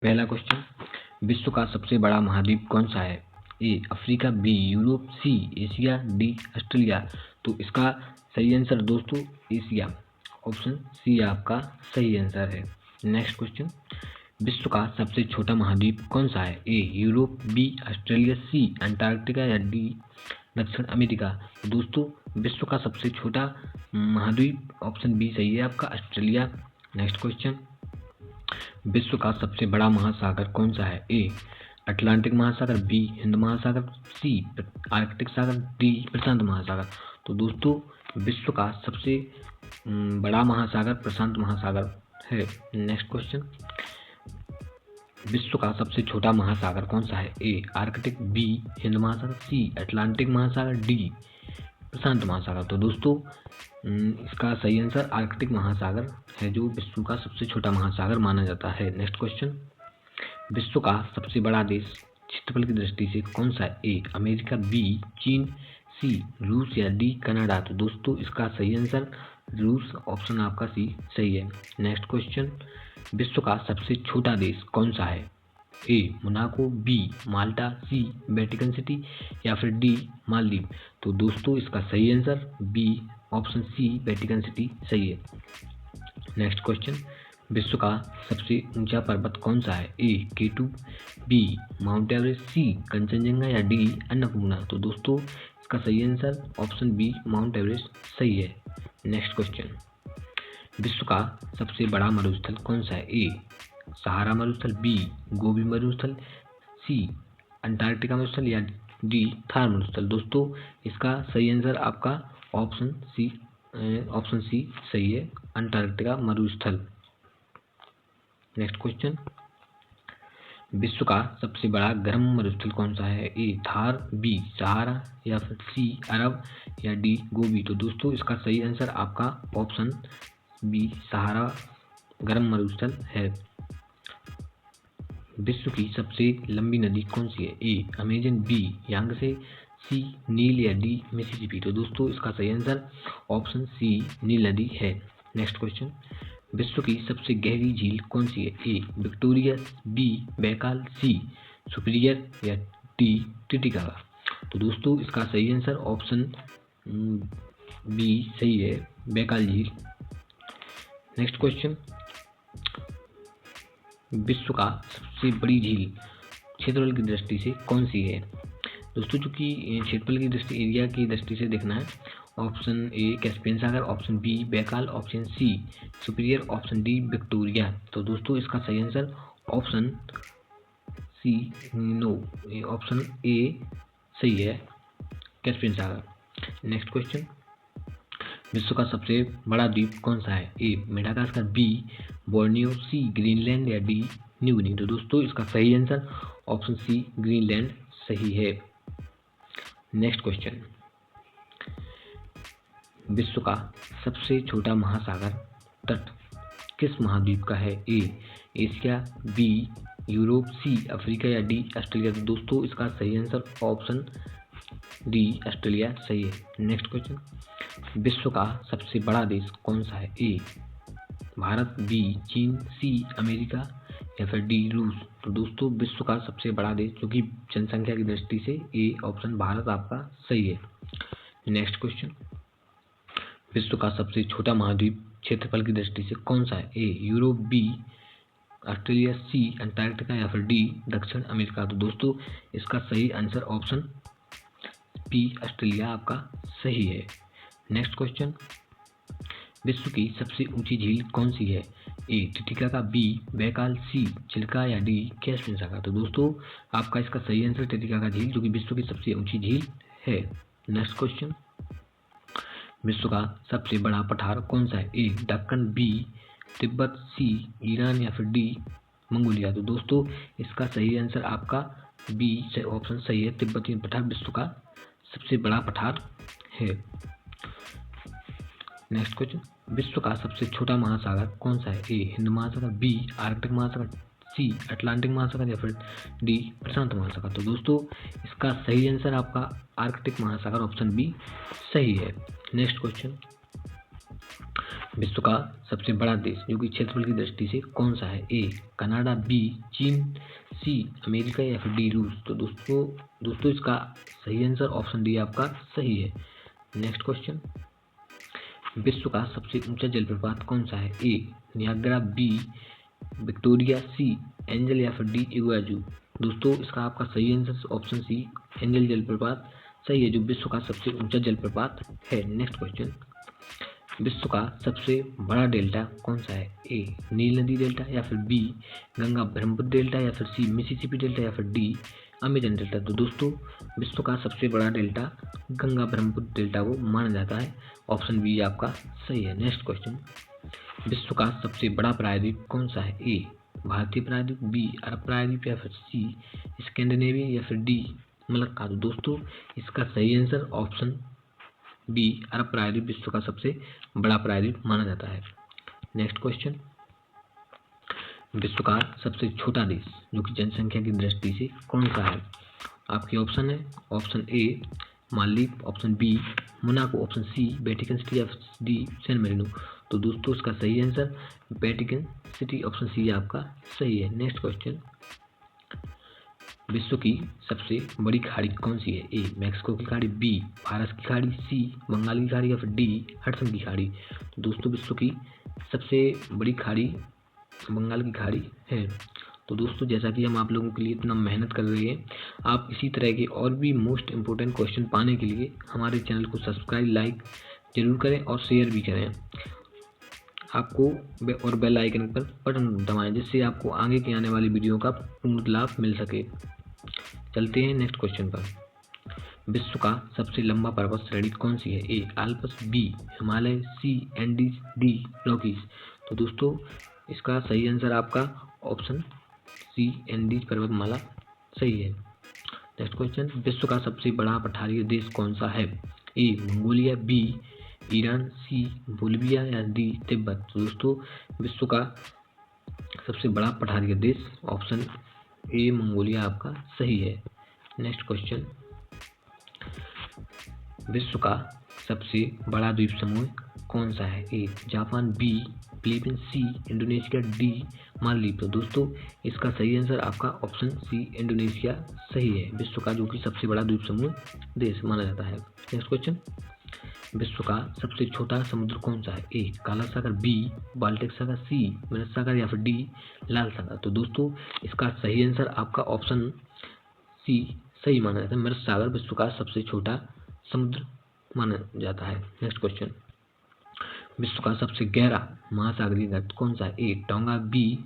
पहला क्वेश्चन, विश्व का सबसे बड़ा महाद्वीप कौन सा है? A Africa, B Europe, C Asia, D Australia. तो इसका सही आंसर दोस्तों एशिया, ऑप्शन सी आपका सही आंसर है। नेक्स्ट क्वेश्चन, विश्व का सबसे छोटा महाद्वीप कौन सा है? A Europe, B Australia, C Antarctica या डी दक्षिण अमेरिका। तो दोस्तों विश्व का सबसे छोटा महाद्वीप ऑप्शन बी सही है आपका, ऑस्ट्रेलिया। नेक्स्ट क्वेश्चन, विश्व का सबसे बड़ा महासागर कौन सा है? ए अटलांटिक महासागर, बी हिंद महासागर, सी आर्कटिक सागर, डी प्रशांत महासागर। तो दोस्तों विश्व का सबसे बड़ा महासागर प्रशांत महासागर है। नेक्स्ट क्वेश्चन, विश्व का सबसे छोटा महासागर कौन सा है? ए आर्कटिक, बी हिंद महासागर, सी अटलांटिक महासागर, डी प्रशांत महासागर। तो दोस्तों इसका सही आंसर आर्कटिक महासागर है, जो विश्व का सबसे छोटा महासागर माना जाता है। नेक्स्ट क्वेश्चन, विश्व का सबसे बड़ा देश क्षेत्रफल की दृष्टि से कौन सा है? ए अमेरिका, बी चीन, सी रूस या डी कनाडा। तो दोस्तों इसका सही आंसर रूस, ऑप्शन आपका सी सही है। नेक्स्ट क्वेश्चन, विश्व का सबसे छोटा देश कौन सा है? A Monaco, B Malta, C Vatican City या फिर डी मालदीव। तो दोस्तों इसका सही answer B option C Vatican City सही है। नेक्स्ट क्वेश्चन, विश्व का सबसे ऊंचा पर्वत कौन सा है? A K two, B Mount Everest, C Kanchenjunga या डी अन्नपूर्णा। तो दोस्तों इसका सही answer option B Mount Everest सही है। नेक्स्ट क्वेश्चन, विश्व का सबसे बड़ा मरुस्थल कौन सा है? ए सहारा मरुस्थल, बी गोबी मरुस्थल, सी अंटार्कटिका मरुस्थल या डी थार मरुस्थल। दोस्तों इसका सही आंसर आपका ऑप्शन सी सही है, अंटार्कटिका मरुस्थल। नेक्स्ट क्वेश्चन, विश्व का सबसे बड़ा गर्म मरुस्थल कौन सा है? ए थार, बी सहारा या फिर सी अरब या डी गोबी। तो दोस्तों इसका सही आंसर आपका ऑप्शन बी सहारा गर्म मरुस्थल है। विश्व की सबसे लंबी नदी कौन सी है? ए अमेजन, बी यांगसे, सी नील या डी मिसिसिपी। तो दोस्तों इसका सही आंसर ऑप्शन सी नील नदी है। नेक्स्ट क्वेश्चन, विश्व की सबसे गहरी झील कौन सी है? ए विक्टोरिया, बी बैकाल, सी सुपीरियर या डी टिटिकाका। तो दोस्तों इसका सही आंसर ऑप्शन बी सही है, बैकाल झील। नेक्स्ट क्वेश्चन, विश्व का सबसे बड़ी झील क्षेत्रफल की दृष्टि से कौन सी है? दोस्तों चूंकि क्षेत्रफल की दृष्टि एरिया की दृष्टि से देखना है, ऑप्शन ए कैस्पियन सागर, option B Baikal, option C Superior, option D Victoria. तो दोस्तों इसका सही answer option C no option A सही है, कैस्पियन सागर। नेक्स्ट क्वेश्चन, विश्व का सबसे बड़ा द्वीप कौन सा है? ए मेडागास्कर, बी बोर्नियो, सी ग्रीनलैंड या डी न्यू गिनी। तो दोस्तों इसका सही आंसर ऑप्शन सी ग्रीनलैंड सही है। नेक्स्ट क्वेश्चन, विश्व का सबसे छोटा महासागर तट किस महाद्वीप का है? A Asia, B Europe, C Africa या डी ऑस्ट्रेलिया। तो दोस्तों इसका सही आंसर ऑप्शन डी ऑस्ट्रेलिया सही है। नेक्स्ट क्वेश्चन, विश्व का सबसे बड़ा देश कौन सा है? ए भारत, बी चीन, सी अमेरिका या फिर डी रूस। तो दोस्तों विश्व का सबसे बड़ा देश जो कि जनसंख्या की दृष्टि से ए ऑप्शन भारत आपका सही है। नेक्स्ट क्वेश्चन, विश्व का सबसे छोटा महाद्वीप क्षेत्रफल की दृष्टि से कौन सा है? A Europe, B Australia, C Antarctica या फिर डी दक्षिण अमेरिका। तो दोस्तों इसका सही आंसर ऑप्शन बी ऑस्ट्रेलिया आपका सही है। नेक्स्ट क्वेश्चन, विश्व की सबसे ऊंची झील कौन सी है? ए टिटिकाका, बी बैकाल, सी चिल्का या डी कैस्पियन सागर। तो दोस्तों आपका इसका सही आंसर टिटिकाका झील जो कि विश्व की सबसे ऊंची झील है। नेक्स्ट क्वेश्चन, विश्व का सबसे बड़ा पठार कौन सा है? ए दक्कन, बी तिब्बत, सी ईरान या फिर डी मंगोलिया। तो दोस्तों इसका सही आंसर आपका बी ऑप्शन सही है, तिब्बती पठार विश्व का सबसे बड़ा पठार है। नेक्स्ट क्वेश्चन, विश्व का सबसे छोटा महासागर कौन सा है? ए हिंद महासागर, बी आर्कटिक महासागर, सी अटलांटिक महासागर या फिर डी प्रशांत महासागर। तो दोस्तों इसका सही आंसर आपका आर्कटिक महासागर ऑप्शन बी सही है। नेक्स्ट क्वेश्चन, विश्व का सबसे बड़ा देश जो कि क्षेत्रफल की दृष्टि से कौन सा है? ए कनाडा, बी चीन, सी अमेरिका या फिर डी रूस। तो दोस्तों इसका सही आंसर ऑप्शन डी आपका सही है। नेक्स्ट क्वेश्चन, विश्व का सबसे ऊंचा जलप्रपात कौन सा है? ए नियाग्रा, बी विक्टोरिया, सी एंजल या फिर डी इग्वाजू। दोस्तों इसका आपका सही आंसर ऑप्शन सी एंजल जलप्रपात सही है, जो विश्व का सबसे ऊंचा जलप्रपात है। नेक्स्ट क्वेश्चन, विश्व का सबसे बड़ा डेल्टा कौन सा है? ए नील नदी डेल्टा या फिर बी गंगा ब्रह्मपुत्र डेल्टा या फिर सी मिसिसिपी डेल्टा या फिर डी अमेजन डेल्टा। तो दोस्तों विश्व का सबसे बड़ा डेल्टा गंगा ब्रह्मपुत्र डेल्टा को माना जाता है। ऑप्शन बी आपका सही है। नेक्स्ट क्वेश्चन, विश्व का सबसे बड़ा प्रायद्वीप कौन सा है? ए भारतीय प्रायद्वीप, बी अरब प्रायद्वीप या फिर सी स्कैंडिनेविया या फिर डी मलक्का। तो दोस्तों इसका सही आंसर ऑप्शन बी अरब प्रायद्वीप विश्व का सबसे बड़ा प्रायद्वीप माना जाता है। नेक्स्ट क्वेश्चन, विश्व का सबसे छोटा देश जो कि जनसंख्या की दृष्टि से कौन सा है? आपके ऑप्शन है, option A Maldives, option B Monaco, option C Vatican City या डी सैन मेरिनो। तो दोस्तों इसका सही answer Vatican City option C आपका सही है। नेक्स्ट क्वेश्चन, विश्व की सबसे बड़ी खाड़ी कौन सी है? ए मैक्सिको की खाड़ी, बी फारस की खाड़ी, सी बंगाल की खाड़ी या फिर डी हडसन की खाड़ी। तो दोस्तों विश्व की सबसे बड़ी खाड़ी बंगाल की खाड़ी है। तो दोस्तों जैसा कि हम आप लोगों के लिए इतना मेहनत कर रहे हैं, आप इसी तरह के और भी मोस्ट इम्पोर्टेंट क्वेश्चन पाने के लिए हमारे चैनल को सब्सक्राइब लाइक जरूर करें और शेयर भी करें आपको, और बेल आइकन पर बटन दबाएं जिससे आपको आगे की आने वाली वीडियो का पूर्ण लाभ मिल सके। चलते हैं नेक्स्ट क्वेश्चन पर, विश्व का सबसे लंबा पर्वत श्रेणी कौन सी है? ए आल्प्स, बी हिमालय, सी एंडीज, डी रॉकीज। तो दोस्तों इसका सही आंसर आपका ऑप्शन सी एंडीज पर्वतमाला सही है। नेक्स्ट क्वेश्चन, विश्व का सबसे बड़ा पठारीय देश कौन सा है? ए मंगोलिया, बी ईरान, सी बोलिविया या डी तिब्बत। तो दोस्तों विश्व का सबसे बड़ा पठारीय देश ऑप्शन ए मंगोलिया आपका सही है। नेक्स्ट क्वेश्चन, विश्व का सबसे बड़ा द्वीप समूह कौन सा है? A Japan, B Philippines, C Indonesia, D Maldives. तो दोस्तों इसका सही आंसर आपका ऑप्शन सी इंडोनेशिया सही है, विश्व का जो कि सबसे बड़ा द्वीप समूह देश माना जाता है। नेक्स्ट क्वेश्चन, विश्व का सबसे छोटा समुद्र कौन सा है? ए काला सागर, बी बाल्टिक सागर, सी मृत सागर या फिर डी लाल सागर। तो दोस्तों इसका सही आंसर आपका ऑप्शन सी सही माना जाता है, मृत सागर विश्व का सबसे छोटा समुद्र माना जाता है। नेक्स्ट क्वेश्चन, विश्व का सबसे गहरा महासागरीय तट कौन सा है? ए टोंगा, बी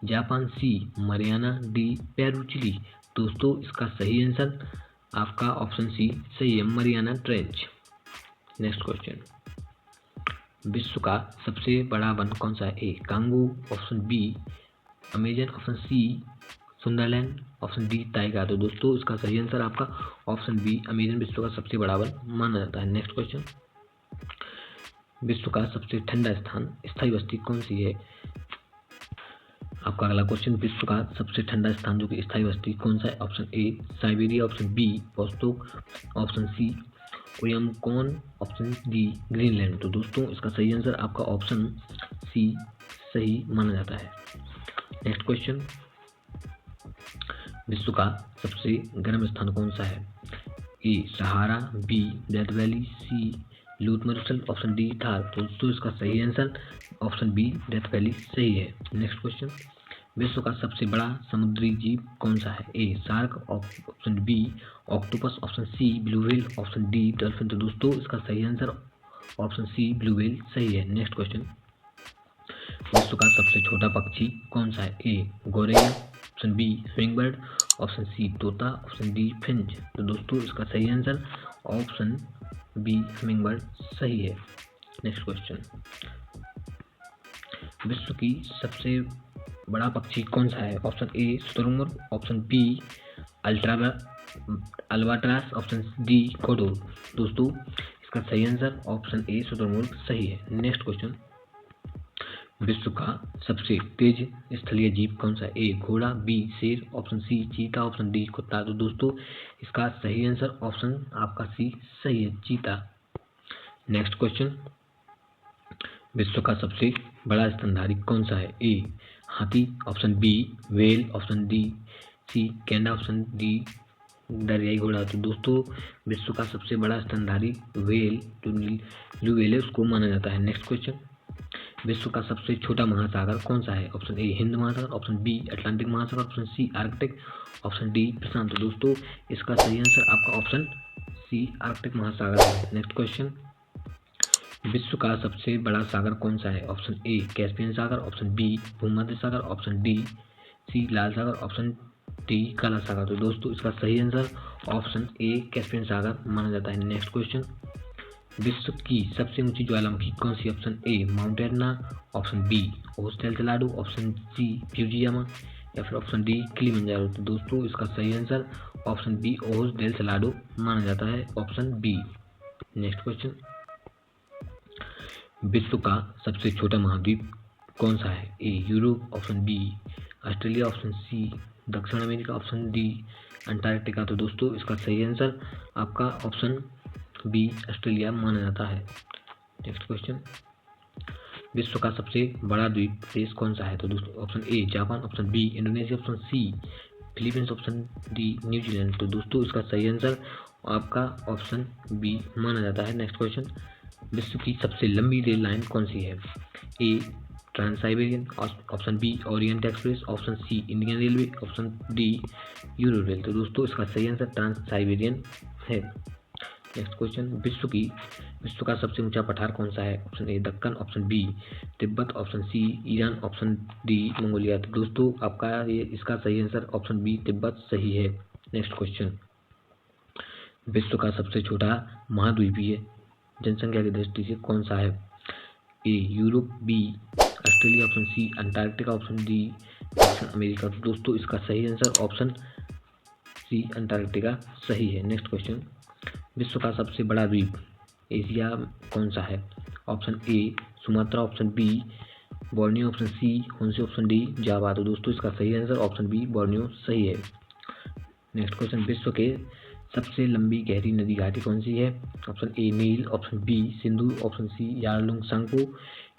जापान, सी मरियाना, डी पेरू चिली। दोस्तों इसका सही आंसर आपका ऑप्शन सी सही है, मरियाना ट्रेंच। नेक्स्ट क्वेश्चन, विश्व का सबसे बड़ा वन कौन सा है? A Congo, option B Amazon, option C Sunderland, option D tiger. तो दोस्तों इसका सही आंसर आपका ऑप्शन बी अमेजन विश्व का सबसे बड़ा वन माना जाता है। नेक्स्ट क्वेश्चन, विश्व का सबसे ठंडा स्थान स्थायी बस्ती कौन सी है? आपका अगला क्वेश्चन, विश्व का सबसे ठंडा स्थान जो कि स्थायी बस्ती कौन सा है? Option A Siberia, option B Vostok, option C Oymyakon, option D Greenland. तो दोस्तों इसका सही आंसर आपका ऑप्शन सी सही माना जाता है। नेक्स्ट क्वेश्चन, विश्व का सबसे गर्म स्थान कौन सा है? A Sahara, B Death Valley, C Lut मरुस्थल, ऑप्शन डी थार। तो दोस्तों इसका सही answer option B Death Valley सही है। नेक्स्ट क्वेश्चन, विश्व का सबसे बड़ा समुद्री जीव कौन सा है? A shark, option B octopus, option C blue whale, option D dolphin. तो दोस्तों इसका सही answer option C blue whale सही है। नेक्स्ट क्वेश्चन, विश्व का सबसे छोटा पक्षी कौन सा है? ए गोरैया, ऑप्शन बी ह्यूमिंगबर्ड, ऑप्शन सी तोता, ऑप्शन डी फिंच। तो दोस्तों इसका सही आंसर ऑप्शन बी ह्यूमिंगबर्ड सही है। नेक्स्ट क्वेश्चन, विश्व की सबसे बड़ा पक्षी कौन सा है? ऑप्शन ए शुतुरमुर्ग, option B albatross, option D condor. दोस्तों इसका सही आंसर ऑप्शन ए शुतुरमुर्ग सही है। नेक्स्ट क्वेश्चन, विश्व का सबसे तेज स्थलीय जीव कौन सा है? ए घोड़ा, बी शेर, ऑप्शन सी चीता, ऑप्शन डी कुत्ता। तो दोस्तों इसका सही आंसर ऑप्शन आपका सी सही है, चीता। नेक्स्ट क्वेश्चन, विश्व का सबसे बड़ा स्तनधारी कौन सा है? ए हाथी, option B whale, option D C गैंडा, ऑप्शन डी दरियाई घोड़ा। तो दोस्तों विश्व का सबसे बड़ा स्तनधारी व्हेल जो ब्लू व्हेल है उसको माना जाता है। नेक्स्ट क्वेश्चन, विश्व का सबसे छोटा महासागर कौन सा है? ऑप्शन ए हिंद महासागर, ऑप्शन बी अटलांटिक महासागर, option C Arctic, option D प्रशांत। तो दोस्तों इसका सही आंसर आपका ऑप्शन सी आर्कटिक महासागर है। नेक्स्ट क्वेश्चन, विश्व का सबसे बड़ा सागर कौन सा है? ऑप्शन ए कैस्पियन सागर, ऑप्शन बी भूमध्य सागर, ऑप्शन डी सी लाल सागर, ऑप्शन डी काला सागर। तो दोस्तों इसका सही आंसर ऑप्शन ए कैस्पियन सागर माना जाता है। नेक्स्ट क्वेश्चन, विश्व की सबसे ऊंची ज्वालामुखी कौन सी? Option A Mount Etna, option B Ojos del Salado, option C Fujiyama या फिर ऑप्शन डी किलिमंजारो। तो दोस्तों इसका सही answer option B Ojos del Salado माना जाता है, ऑप्शन बी। नेक्स्ट क्वेश्चन, विश्व का सबसे छोटा महाद्वीप कौन सा है? A Europe, option B Australia, option C दक्षिण अमेरिका, ऑप्शन डी अंटार्कटिका। तो दोस्तों इसका सही आंसर आपका ऑप्शन बी ऑस्ट्रेलिया माना जाता है। नेक्स्ट क्वेश्चन, विश्व का सबसे बड़ा द्वीप देश कौन सा है? तो दोस्तों option A Japan, option B Indonesia, option C Philippines, option D New Zealand. तो दोस्तों इसका सही आंसर आपका ऑप्शन बी माना जाता है। नेक्स्ट क्वेश्चन, विश्व की सबसे लंबी रेल लाइन कौन सी है? A Trans Siberian, option B Orient Express, option C Indian railway, option D Euro rail. तो दोस्तों इसका सही आंसर ट्रांस साइबेरियन है। नेक्स्ट क्वेश्चन, विश्व का सबसे ऊंचा पठार कौन सा है? Option A Deccan, option B Tibet, option C Iran, option D Mongolia. तो दोस्तों आपका ये इसका सही आंसर ऑप्शन बी तिब्बत सही है। नेक्स्ट क्वेश्चन, विश्व का सबसे छोटा महाद्वीपीय जनसंख्या की दृष्टि से कौन सा है? A Europe, B Australia, option C Antarctica, option D दक्षिण अमेरिका। तो दोस्तों इसका सही आंसर ऑप्शन सी अंटार्कटिका सही है। नेक्स्ट क्वेश्चन, विश्व का सबसे बड़ा द्वीप एशिया कौन सा है? Option A Sumatra, option B Borneo, option C Honshu, option D Java. तो दोस्तों इसका सही आंसर ऑप्शन बी बोर्नियो सही है। नेक्स्ट क्वेश्चन, विश्व के सबसे लंबी गहरी नदी घाटी कौन सी है? Option A Nile, option B Sindhu, option C Yarlung Tsangpo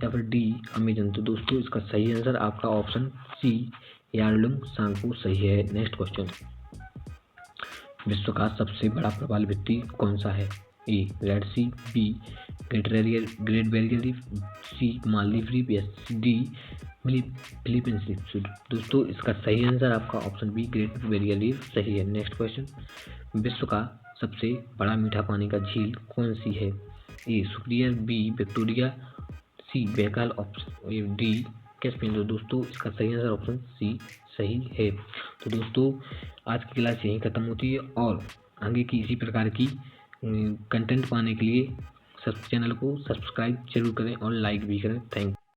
या फिर डी अमेजन। तो दोस्तों इसका सही आंसर आपका ऑप्शन सी यारलुंग सांगपो सही है। नेक्स्ट क्वेश्चन, विश्व का सबसे बड़ा प्रवाल भित्ति कौन सा है? A Red Sea, B Great Barrier Reef, C Maldives reef या डी फिलीपींस रीफ। दोस्तों इसका सही आंसर आपका option B Great Barrier Reef सही है। नेक्स्ट क्वेश्चन, विश्व का सबसे बड़ा मीठा पानी का झील कौन सी है? ए सुपीरियर, बी विक्टोरिया, सी बैकाल, ऑप्शन डी कैस्पियन। तो दोस्तों इसका सही आंसर ऑप्शन सी सही है। तो दोस्तों आज की क्लास यहीं ख़त्म होती है और आगे की इसी प्रकार की कंटेंट पाने के लिए चैनल को सब्सक्राइब जरूर करें और लाइक भी करें। Thank you.